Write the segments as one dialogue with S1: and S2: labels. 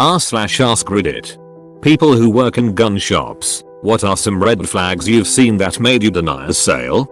S1: r/askreddit. People who work in gun shops, what are some red flags you've seen that made you deny a sale?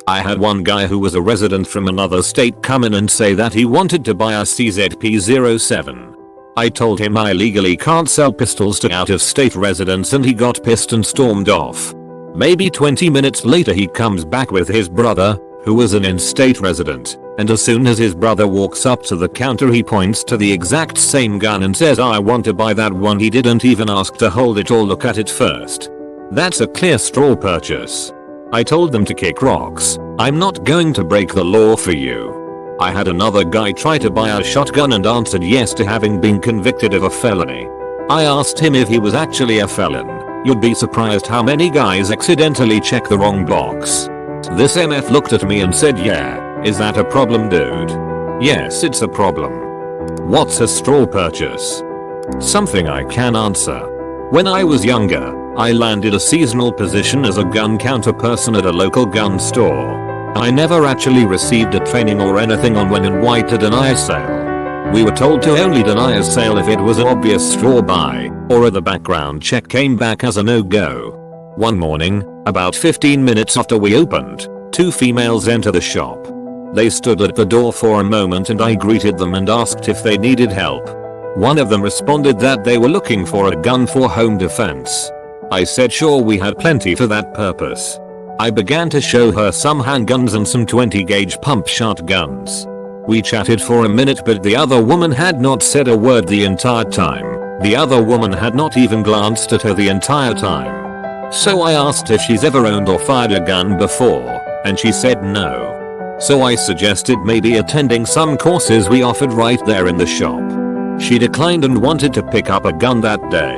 S1: I had one guy who was a resident from another state come in and say that he wanted to buy a CZP-07. I told him I legally can't sell pistols to out-of-state residents and he got pissed and stormed off. Maybe 20 minutes later he comes back with his brother, who was an in-state resident, and as soon as his brother walks up to the counter he points to the exact same gun and says I want to buy that one. He didn't even ask to hold it or look at it first. That's a clear straw purchase. I told them to kick rocks. I'm not going to break the law for you. I had another guy try to buy a shotgun and answered yes to having been convicted of a felony. I asked him if he was actually a felon. You'd be surprised how many guys accidentally check the wrong box. This MF looked at me and said, yeah, is that a problem, dude? Yes, it's a problem. What's a straw purchase? Something I can answer. When I was younger, I landed a seasonal position as a gun counter person at a local gun store. I never actually received a training or anything on when and why to deny a sale. We were told to only deny a sale if it was an obvious straw buy, or the background check came back as a no-go. One morning, about 15 minutes after we opened, two females entered the shop. They stood at the door for a moment and I greeted them and asked if they needed help. One of them responded that they were looking for a gun for home defense. I said sure, we had plenty for that purpose. I began to show her some handguns and some 20 gauge pump shotguns. We chatted for a minute but the other woman had not said a word the entire time. The other woman had not even glanced at her the entire time. So I asked if she's ever owned or fired a gun before, and she said no. So I suggested maybe attending some courses we offered right there in the shop. She declined and wanted to pick up a gun that day.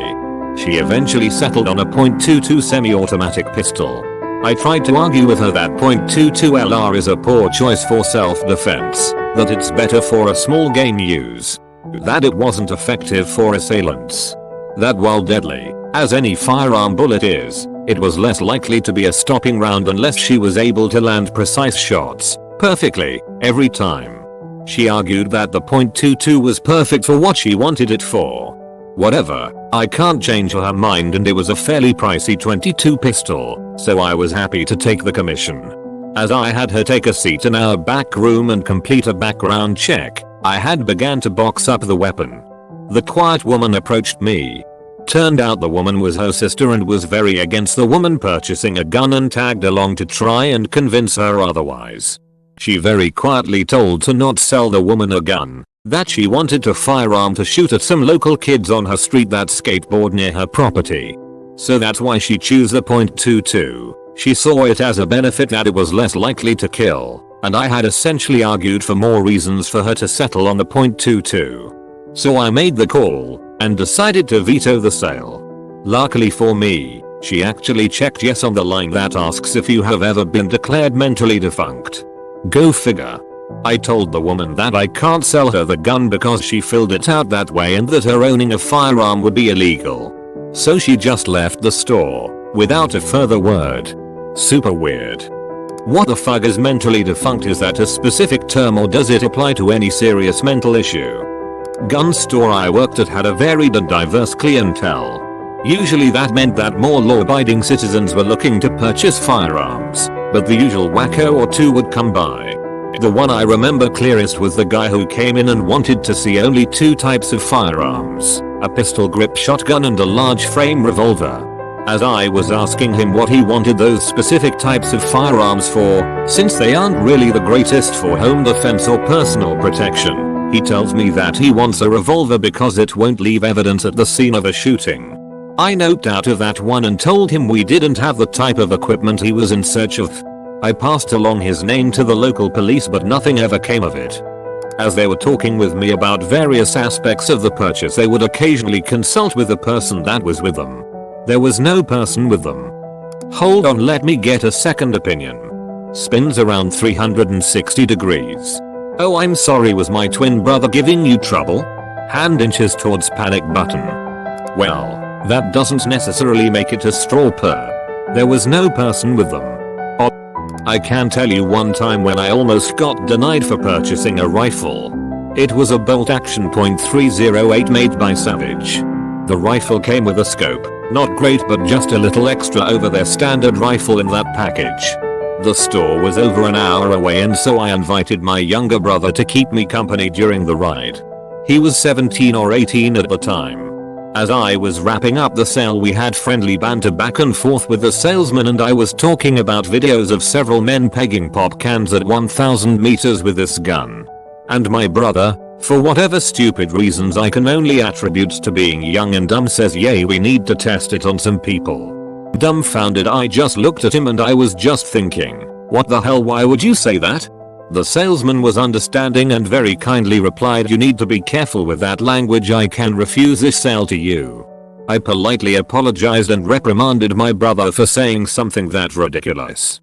S1: She eventually settled on a .22 semi-automatic pistol. I tried to argue with her that .22 LR is a poor choice for self-defense, that it's better for a small game use, that it wasn't effective for assailants, that while deadly, as any firearm bullet is, it was less likely to be a stopping round unless she was able to land precise shots, perfectly, every time. She argued that the .22 was perfect for what she wanted it for. Whatever, I can't change her mind and it was a fairly pricey .22 pistol, so I was happy to take the commission. As I had her take a seat in our back room and complete a background check, I had began to box up the weapon. The quiet woman approached me. Turned out the woman was her sister and was very against the woman purchasing a gun and tagged along to try and convince her otherwise. She very quietly told to not sell the woman a gun, that she wanted a firearm to shoot at some local kids on her street that skateboard near her property. So that's why she chose the .22. She saw it as a benefit that it was less likely to kill, and I had essentially argued for more reasons for her to settle on the .22. So I made the call and decided to veto the sale. Luckily for me, she actually checked yes on the line that asks if you have ever been declared mentally defunct. Go figure. I told the woman that I can't sell her the gun because she filled it out that way and that her owning a firearm would be illegal. So she just left the store, without a further word. Super weird. What the fuck is mentally defunct? Is that a specific term or does it apply to any serious mental issue? Gun store I worked at had a varied and diverse clientele. Usually that meant that more law-abiding citizens were looking to purchase firearms, but the usual wacko or two would come by. The one I remember clearest was the guy who came in and wanted to see only two types of firearms, a pistol grip shotgun and a large frame revolver. As I was asking him what he wanted those specific types of firearms for, since they aren't really the greatest for home defense or personal protection, he tells me that he wants a revolver because it won't leave evidence at the scene of a shooting. I noped out of that one and told him we didn't have the type of equipment he was in search of. I passed along his name to the local police but nothing ever came of it. As they were talking with me about various aspects of the purchase, they would occasionally consult with the person that was with them. There was no person with them. Hold on, let me get a second opinion. Spins around 360 degrees. Oh, I'm sorry, was my twin brother giving you trouble? Hand inches towards panic button. Well, that doesn't necessarily make it a straw purr. There was no person with them. I can tell you one time when I almost got denied for purchasing a rifle. It was a bolt action .308 made by Savage. The rifle came with a scope, not great but just a little extra over their standard rifle in that package. The store was over an hour away and so I invited my younger brother to keep me company during the ride. He was 17 or 18 at the time. As I was wrapping up the sale we had friendly banter back and forth with the salesman and I was talking about videos of several men pegging pop cans at 1000 meters with this gun. And my brother, for whatever stupid reasons I can only attribute to being young and dumb, says yay we need to test it on some people. Dumbfounded I just looked at him and I was just thinking, what the hell, why would you say that? The salesman was understanding and very kindly replied, you need to be careful with that language, I can refuse this sale to you. I politely apologized and reprimanded my brother for saying something that ridiculous.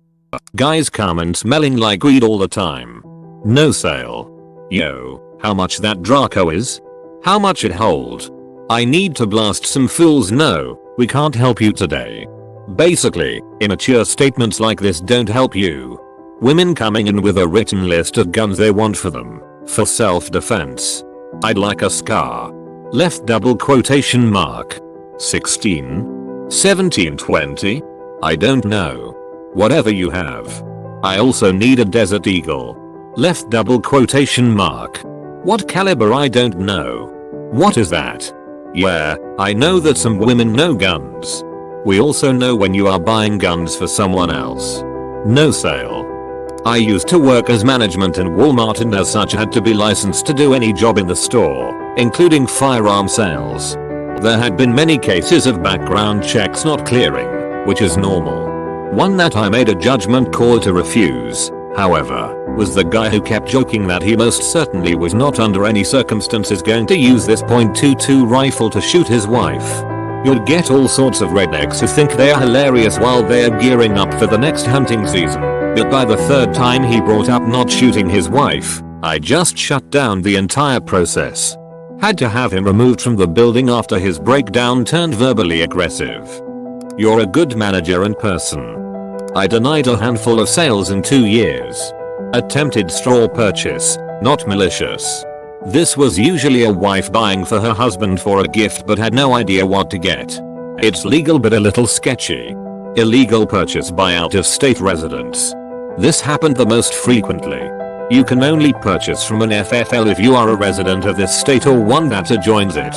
S1: Guys come and smelling like weed all the time. No sale. Yo, how much that Draco is? How much it hold? I need to blast some fools, no, we can't help you today. Basically, immature statements like this don't help you. Women coming in with a written list of guns they want for them, for self-defense. I'd like a scar. Left double quotation mark. 16? 17, 20? I don't know. Whatever you have. I also need a Desert Eagle. Left double quotation mark. What caliber? I don't know. What is that? Yeah, I know that some women know guns. We also know when you are buying guns for someone else. No sale. I used to work as management in Walmart and as such had to be licensed to do any job in the store, including firearm sales. There had been many cases of background checks not clearing, which is normal. One that I made a judgment call to refuse, however, was the guy who kept joking that he most certainly was not under any circumstances going to use this .22 rifle to shoot his wife. You'll get all sorts of rednecks who think they are hilarious while they are gearing up for the next hunting season, but by the third time he brought up not shooting his wife, I just shut down the entire process. Had to have him removed from the building after his breakdown turned verbally aggressive. You're a good manager and person. I denied a handful of sales in 2 years. Attempted straw purchase, not malicious. This was usually a wife buying for her husband for a gift but had no idea what to get. It's legal but a little sketchy. Illegal purchase by out-of-state residents. This happened the most frequently. You can only purchase from an FFL if you are a resident of this state or one that adjoins it.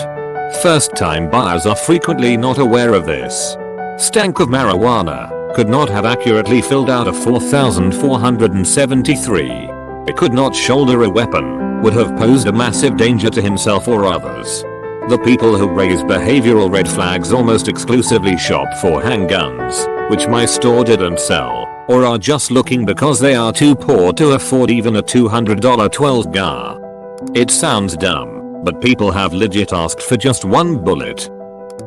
S1: First-time buyers are frequently not aware of this. Stank of marijuana. Could not have accurately filled out a 4473. It could not shoulder a weapon. Would have posed a massive danger to himself or others. The people who raise behavioral red flags almost exclusively shop for handguns, which my store didn't sell, or are just looking because they are too poor to afford even a $200 12 gar. It sounds dumb, but people have legit asked for just one bullet.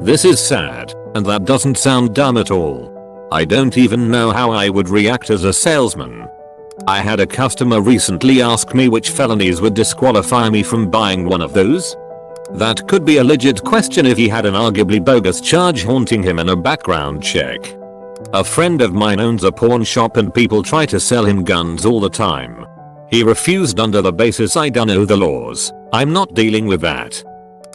S1: This is sad, and that doesn't sound dumb at all. I don't even know how I would react as a salesman. I had a customer recently ask me which felonies would disqualify me from buying one of those. That could be a legit question if he had an arguably bogus charge haunting him in a background check. A friend of mine owns a pawn shop and people try to sell him guns all the time. He refused under the basis I don't know the laws. I'm not dealing with that.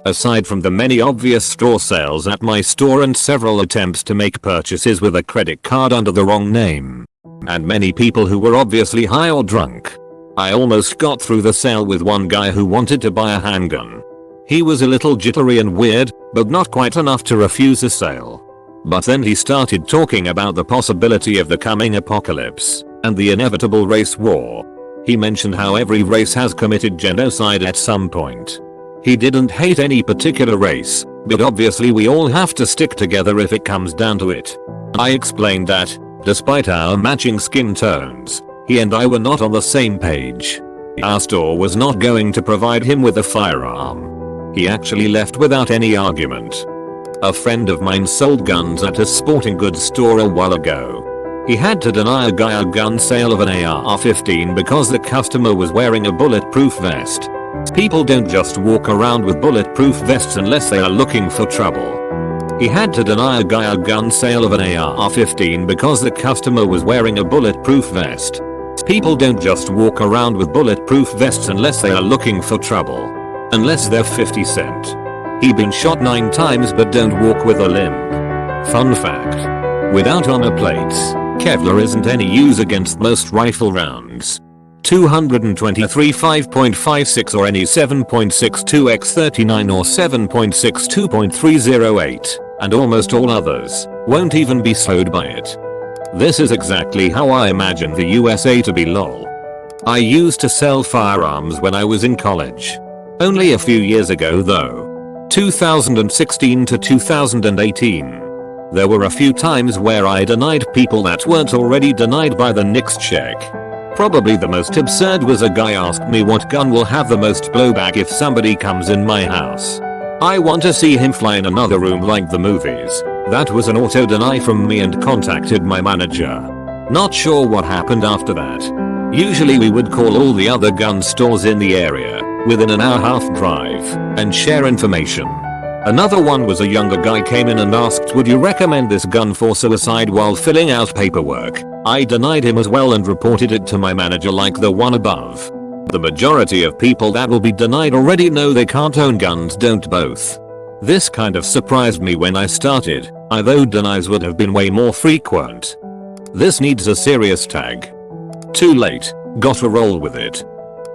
S1: Aside from the many obvious straw sales at my store and several attempts to make purchases with a credit card under the wrong name, and many people who were obviously high or drunk, I almost got through the sale with one guy who wanted to buy a handgun. He was a little jittery and weird, but not quite enough to refuse the sale. But then he started talking about the possibility of the coming apocalypse, and the inevitable race war. He mentioned how every race has committed genocide at some point. He didn't hate any particular race, but obviously we all have to stick together if it comes down to it. I explained that, despite our matching skin tones, he and I were not on the same page. Our store was not going to provide him with a firearm. He actually left without any argument. A friend of mine sold guns at a sporting goods store a while ago. He had to deny a guy a gun sale of an AR-15 because the customer was wearing a bulletproof vest. People don't just walk around with bulletproof vests unless they are looking for trouble. He had to deny a guy a gun sale of an AR-15 because the customer was wearing a bulletproof vest. People don't just walk around with bulletproof vests unless they are looking for trouble. Unless they're 50 Cent. He been shot 9 times but don't walk with a limp. Fun fact. Without armor plates, Kevlar isn't any use against most rifle rounds. 223 5.56 or any 7.62 x 39 or 7.62.308, and almost all others, won't even be slowed by it. This is exactly how I imagine the USA to be lol. I used to sell firearms when I was in college. Only a few years ago though. 2016 to 2018. There were a few times where I denied people that weren't already denied by the next check. Probably the most absurd was a guy asked me what gun will have the most blowback if somebody comes in my house. I want to see him fly in another room like the movies. That was an auto deny from me and contacted my manager. Not sure what happened after that. Usually we would call all the other gun stores in the area, within an hour-half drive, and share information. Another one was a younger guy came in and asked would you recommend this gun for suicide while filling out paperwork. I denied him as well and reported it to my manager like the one above. The majority of people that will be denied already know they can't own guns don't both. This kind of surprised me when I started, although denies would have been way more frequent. This needs a serious tag. Too late, gotta roll with it.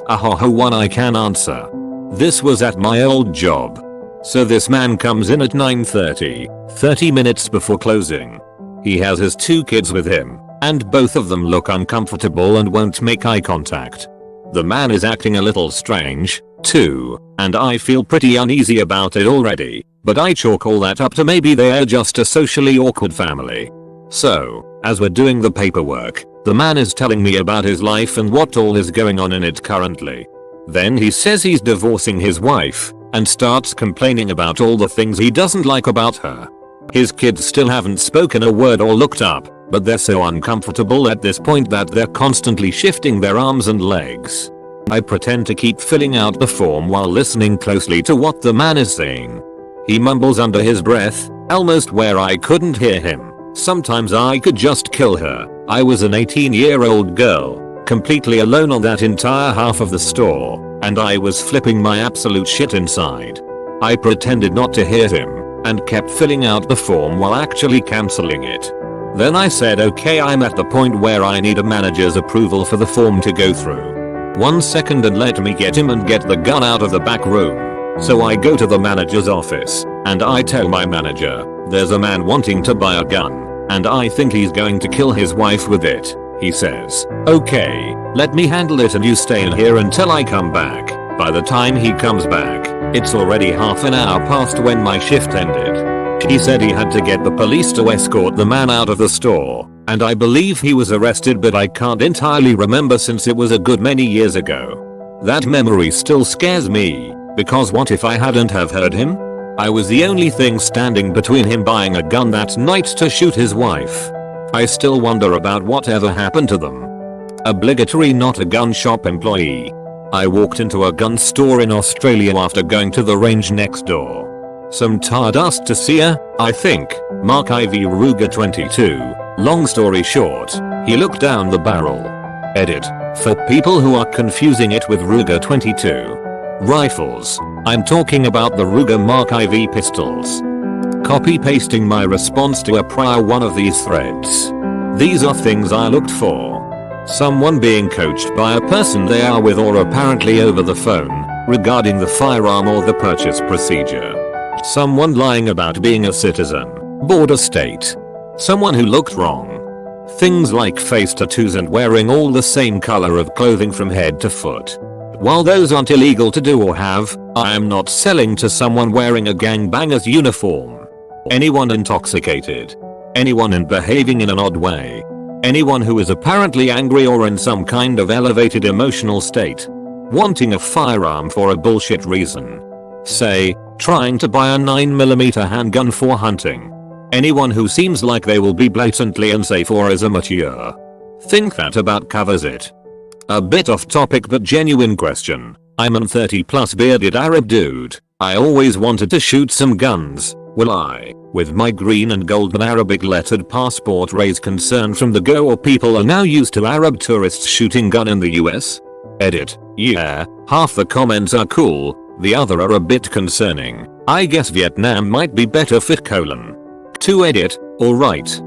S1: Ahaha, one I can answer. This was at my old job. So this man comes in at 9:30, 30 minutes before closing. He has his 2 kids with him, and both of them look uncomfortable and won't make eye contact. The man is acting a little strange, too, and I feel pretty uneasy about it already, but I chalk all that up to maybe they're just a socially awkward family. So, as we're doing the paperwork, the man is telling me about his life and what all is going on in it currently. Then he says he's divorcing his wife, and starts complaining about all the things he doesn't like about her. His kids still haven't spoken a word or looked up, but they're so uncomfortable at this point that they're constantly shifting their arms and legs. I pretend to keep filling out the form while listening closely to what the man is saying. He mumbles under his breath, almost where I couldn't hear him. Sometimes I could just kill her. I was an 18-year-old girl, completely alone on that entire half of the store, and I was flipping my absolute shit inside. I pretended not to hear him, and kept filling out the form while actually cancelling it. Then I said okay, I'm at the point where I need a manager's approval for the form to go through. 1 second and let me get him and get the gun out of the back room. So I go to the manager's office, and I tell my manager, there's a man wanting to buy a gun, and I think he's going to kill his wife with it. He says, okay, let me handle it and you stay in here until I come back. By the time he comes back, it's already half an hour past when my shift ended. He said he had to get the police to escort the man out of the store, and I believe he was arrested, but I can't entirely remember since it was a good many years ago. That memory still scares me, because what if I hadn't have heard him? I was the only thing standing between him buying a gun that night to shoot his wife. I still wonder about whatever happened to them. Obligatory not a gun shop employee. I walked into a gun store in Australia after going to the range next door. Some tard asked to see her, I think, Mark IV Ruger 22. Long story short, he looked down the barrel. Edit. For people who are confusing it with Ruger 22 rifles, I'm talking about the Ruger Mark IV pistols. Copy pasting my response to a prior one of these threads. These are things I looked for. Someone being coached by a person they are with or apparently over the phone, regarding the firearm or the purchase procedure. Someone lying about being a citizen, border state. Someone who looked wrong. Things like face tattoos and wearing all the same color of clothing from head to foot. While those aren't illegal to do or have, I am not selling to someone wearing a gangbanger's uniform. Anyone intoxicated. Anyone behaving in an odd way. Anyone who is apparently angry or in some kind of elevated emotional state. Wanting a firearm for a bullshit reason. Say, trying to buy a 9mm handgun for hunting. Anyone who seems like they will be blatantly unsafe or is immature. Think that about covers it. A bit off topic but genuine question. I'm an 30+ bearded Arab dude. I always wanted to shoot some guns. Will I, with my green and golden Arabic lettered passport, raise concern from the go, or people are now used to Arab tourists shooting gun in the US? Edit. Yeah, half the comments are cool, the other are a bit concerning. I guess Vietnam might be better fit : To edit. Alright.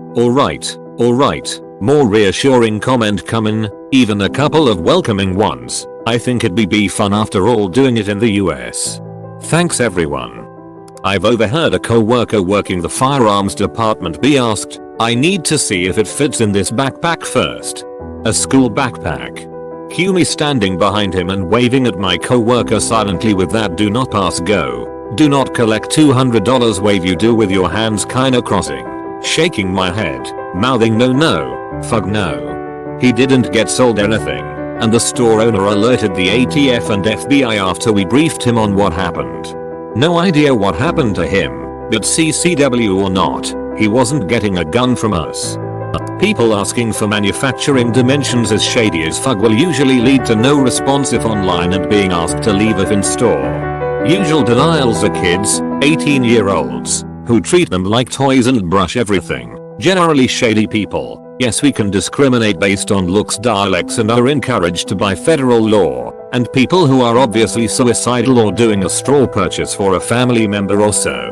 S1: More reassuring comment coming, even a couple of welcoming ones. I think it'd be fun after all doing it in the US. Thanks everyone. I've overheard a co-worker working the firearms department be asked, I need to see if it fits in this backpack first. A school backpack. Cue me standing behind him and waving at my co-worker silently with that do not pass go. Do not collect $200 wave you do with your hands kinda crossing. Shaking my head, mouthing no, fuck no. He didn't get sold anything, and the store owner alerted the ATF and FBI after we briefed him on what happened. No idea what happened to him, but CCW or not, he wasn't getting a gun from us. People asking for manufacturing dimensions as shady as fuck will usually lead to no response if online and being asked to leave if in store. Usual denials are kids, 18-year-olds, who treat them like toys and brush everything. Generally shady people. Yes, we can discriminate based on looks, dialects, and are encouraged by federal law. And people who are obviously suicidal or doing a straw purchase for a family member or so.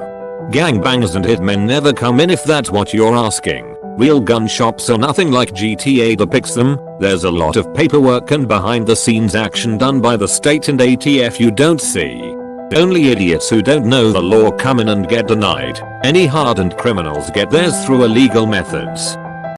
S1: Gangbangs and hitmen never come in if that's what you're asking. Real gun shops are nothing like GTA depicts them. There's a lot of paperwork and behind the scenes action done by the state and ATF you don't see. Only idiots who don't know the law come in and get denied. Any hardened criminals get theirs through illegal methods.